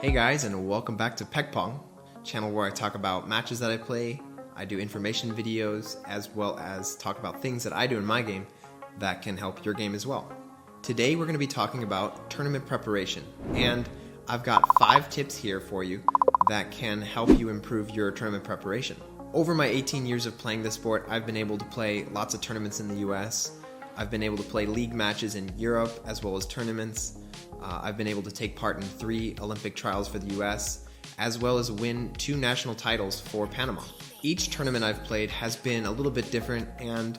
Hey guys, and welcome back to Pegpong, channel where I talk about matches that I play, I do information videos, as well as talk about things that I do in my game that can help your game as well. Today we're going to be talking about tournament preparation, and I've got 5 tips here for you that can help you improve your tournament preparation. Over my 18 years of playing this sport, I've been able to play lots of tournaments in the US. I've been able to play league matches in Europe as well as tournaments. I've been able to take part in 3 Olympic trials for the US, as well as win 2 national titles for Panama. Each tournament I've played has been a little bit different, and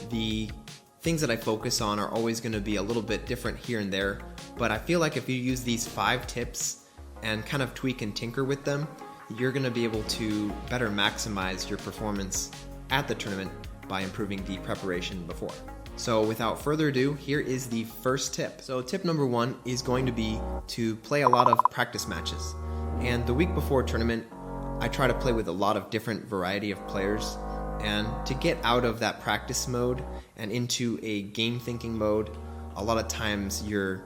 the things that I focus on are always going to be a little bit different here and there, but I feel like if you use these 5 tips and kind of tweak and tinker with them, you're going to be able to better maximize your performance at the tournament by improving the preparation before. So without further ado, here is the first tip. So tip number 1 is going to be to play a lot of practice matches. And the week before a tournament, I try to play with a lot of different variety of players. And to get out of that practice mode and into a game thinking mode, a lot of times your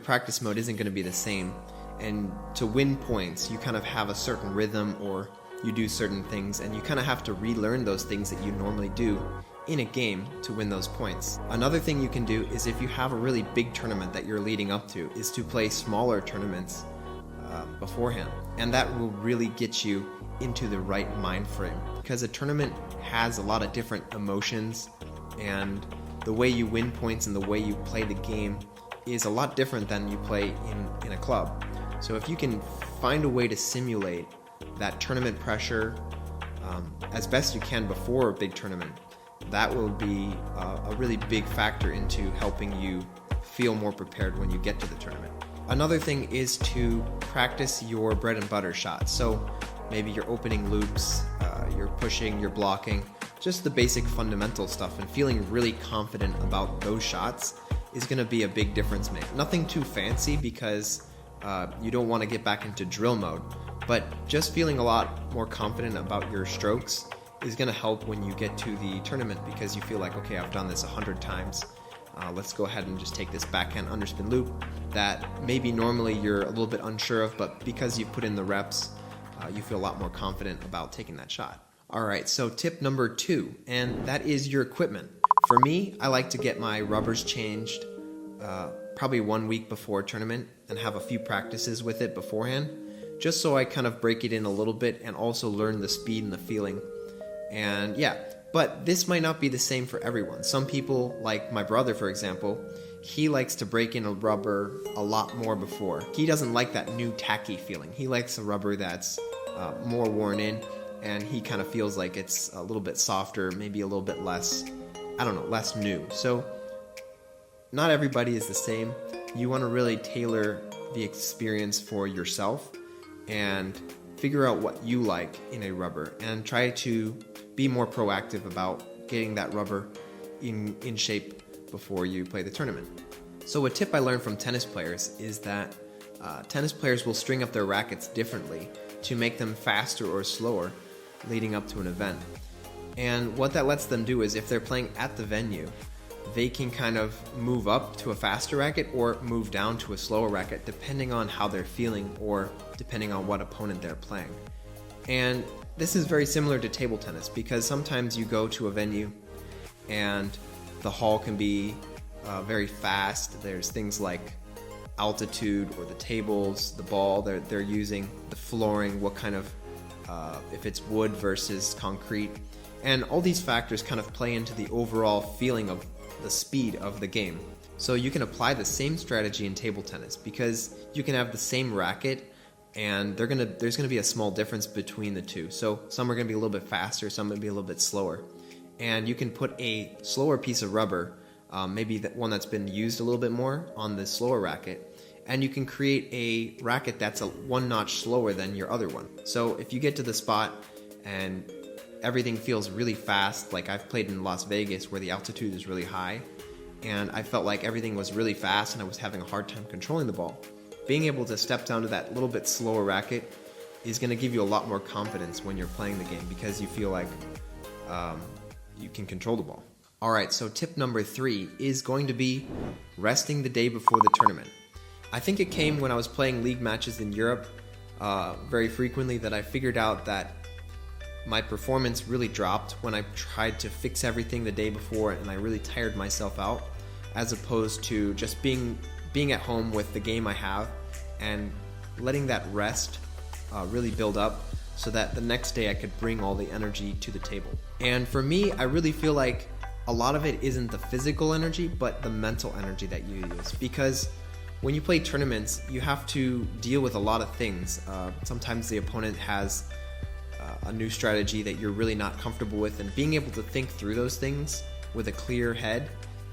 practice mode isn't going to be the same. And to win points, you kind of have a certain rhythm, or you do certain things, and you kind of have to relearn those things that you normally do in a game to win those points. Another thing you can do is, if you have a really big tournament that you're leading up to, is to play smaller tournaments beforehand. And that will really get you into the right mind frame, because a tournament has a lot of different emotions, and the way you win points and the way you play the game is a lot different than you play in a club. So if you can find a way to simulate that tournament pressure as best you can before a big tournament, that will be a really big factor into helping you feel more prepared when you get to the tournament. Another thing is to practice your bread and butter shots. So maybe your opening loops, your pushing, your blocking, just the basic fundamental stuff, and feeling really confident about those shots is going to be a big difference maker. Nothing too fancy, because you don't want to get back into drill mode, but just feeling a lot more confident about your strokes is going to help when you get to the tournament, because you feel like, okay, I've done this 100 times. Let's go ahead and just take this backhand underspin loop that maybe normally you're a little bit unsure of, but because you've put in the reps, you feel a lot more confident about taking that shot. Alright, so tip number 2, and that is your equipment. For me, I like to get my rubbers changed probably 1 week before a tournament and have a few practices with it beforehand, just so I kind of break it in a little bit and also learn the speed and the feeling. And yeah, but this might not be the same for everyone. Some people, like my brother for example, he likes to break in a rubber a lot more before. He doesn't like that new tacky feeling. He likes a rubber that's more worn in, and he kind of feels like it's a little bit softer, maybe a little bit less, less new. So not everybody is the same. You want to really tailor the experience for yourself and figure out what you like in a rubber, and try to be more proactive about getting that rubber in shape before you play the tournament. So a tip I learned from tennis players is that tennis players will string up their rackets differently to make them faster or slower leading up to an event. And what that lets them do is, if they're playing at the venue, they can kind of move up to a faster racket or move down to a slower racket, depending on how they're feeling or depending on what opponent they're playing. And this is very similar to table tennis, because sometimes you go to a venue and the hall can be very fast. There's things like altitude, or the tables, the ball they're using, the flooring, what kind of, if it's wood versus concrete. And all these factors kind of play into the overall feeling of the speed of the game. So you can apply the same strategy in table tennis, because you can have the same racket and there's gonna be a small difference between the two. So some are gonna be a little bit faster, some are gonna be a little bit slower. And you can put a slower piece of rubber, maybe one that's been used a little bit more, on the slower racket, and you can create a racket that's 1 notch slower than your other one. So if you get to the spot and everything feels really fast, like I've played in Las Vegas where the altitude is really high, and I felt like everything was really fast and I was having a hard time controlling the ball. Being able to step down to that little bit slower racket is going to give you a lot more confidence when you're playing the game, because you feel like you can control the ball. Alright, so tip number 3 is going to be resting the day before the tournament. I think it came when I was playing league matches in Europe very frequently that I figured out that my performance really dropped when I tried to fix everything the day before, and I really tired myself out, as opposed to just being at home with the game I have and letting that rest really build up so that the next day I could bring all the energy to the table. And for me, I really feel like a lot of it isn't the physical energy, but the mental energy that you use. Because when you play tournaments, you have to deal with a lot of things. Sometimes the opponent has a new strategy that you're really not comfortable with, and being able to think through those things with a clear head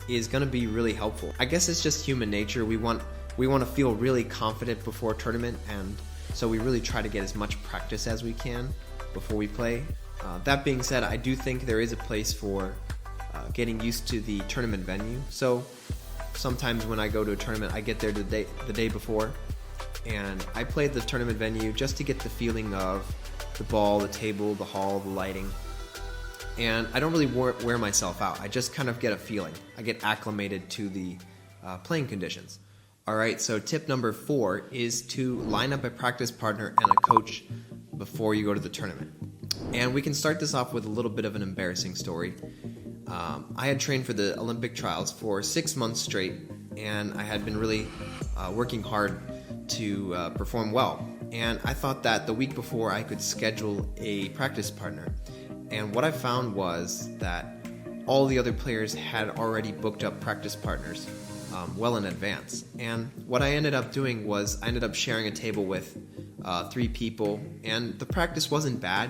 is going to be really helpful. I guess it's just human nature. We want to feel really confident before a tournament, and so we really try to get as much practice as we can before we play. That being said, I do think there is a place for getting used to the tournament venue. So sometimes when I go to a tournament, I get there the day before, and I play the tournament venue just to get the feeling of the ball, the table, the hall, the lighting. And I don't really wear myself out. I just kind of get a feeling. I get acclimated to the playing conditions. Alright, so tip number 4 is to line up a practice partner and a coach before you go to the tournament. And we can start this off with a little bit of an embarrassing story. I had trained for the Olympic trials for 6 months straight, and I had been really working hard to perform well. And I thought that the week before I could schedule a practice partner. And what I found was that all the other players had already booked up practice partners well in advance. And what I ended up doing was I ended up sharing a table with 3 people, and the practice wasn't bad,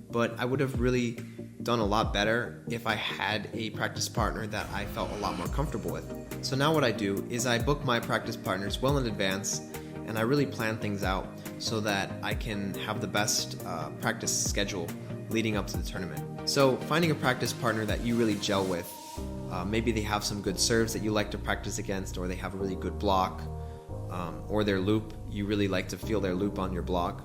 but I would have really done a lot better if I had a practice partner that I felt a lot more comfortable with. So now what I do is I book my practice partners well in advance, and I really plan things out so that I can have the best practice schedule leading up to the tournament. So finding a practice partner that you really gel with, maybe they have some good serves that you like to practice against, or they have a really good block, or their loop, you really like to feel their loop on your block.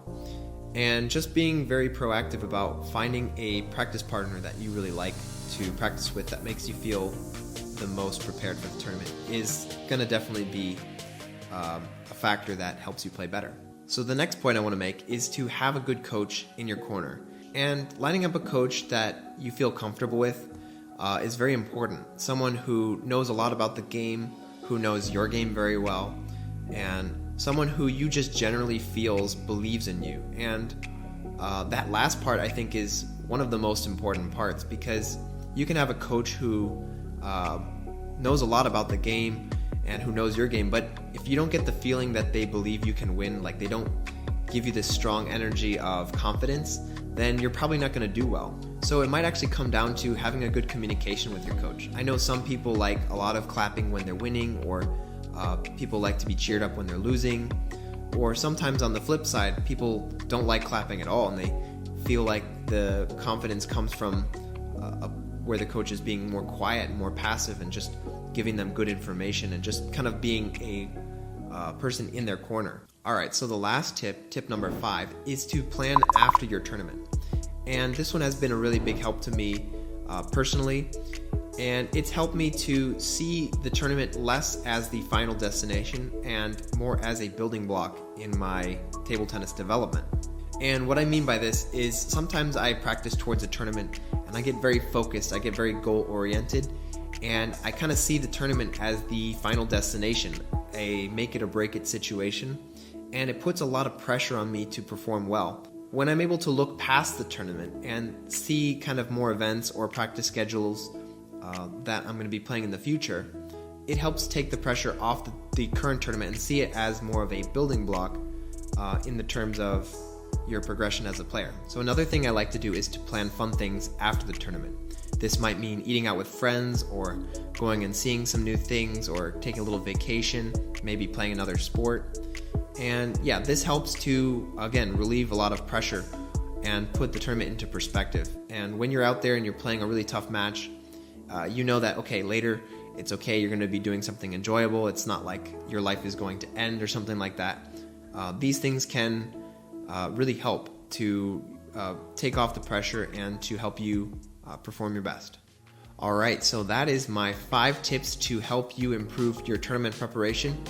And just being very proactive about finding a practice partner that you really like to practice with that makes you feel the most prepared for the tournament is going to definitely be a factor that helps you play better. So the next point I want to make is to have a good coach in your corner. And lining up a coach that you feel comfortable with is very important. Someone who knows a lot about the game, who knows your game very well, and someone who you just generally believes in you. And that last part I think is one of the most important parts, because you can have a coach who knows a lot about the game and who knows your game, but if you don't get the feeling that they believe you can win, like they don't give you this strong energy of confidence, then you're probably not going to do well. So it might actually come down to having a good communication with your coach. I know some people like a lot of clapping when they're winning, or people like to be cheered up when they're losing, or sometimes on the flip side, people don't like clapping at all, and they feel like the confidence comes from where the coach is being more quiet and more passive and just giving them good information and just kind of being a person in their corner. Alright, so the last tip number 5, is to plan after your tournament. And this one has been a really big help to me personally, and it's helped me to see the tournament less as the final destination and more as a building block in my table tennis development. And what I mean by this is sometimes I practice towards a tournament and I get very focused, I get very goal oriented, and I kind of see the tournament as the final destination, a make it or break it situation, and it puts a lot of pressure on me to perform well. When I'm able to look past the tournament and see kind of more events or practice schedules that I'm going to be playing in the future, it helps take the pressure off the current tournament and see it as more of a building block in the terms of your progression as a player. So another thing I like to do is to plan fun things after the tournament. This might mean eating out with friends, or going and seeing some new things, or taking a little vacation, maybe playing another sport. And yeah, this helps to, again, relieve a lot of pressure and put the tournament into perspective. And when you're out there and you're playing a really tough match, you know that, okay, later it's okay, you're going to be doing something enjoyable. It's not like your life is going to end or something like that. These things can really help to take off the pressure and to help you perform your best. Alright, so that is my 5 tips to help you improve your tournament preparation.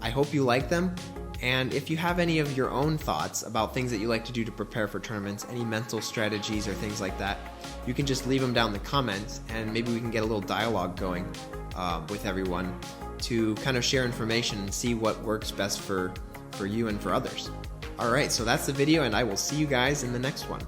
I hope you like them, and if you have any of your own thoughts about things that you like to do to prepare for tournaments, any mental strategies or things like that, you can just leave them down in the comments, and maybe we can get a little dialogue going with everyone to kind of share information and see what works best for you and for others. Alright, so that's the video, and I will see you guys in the next one.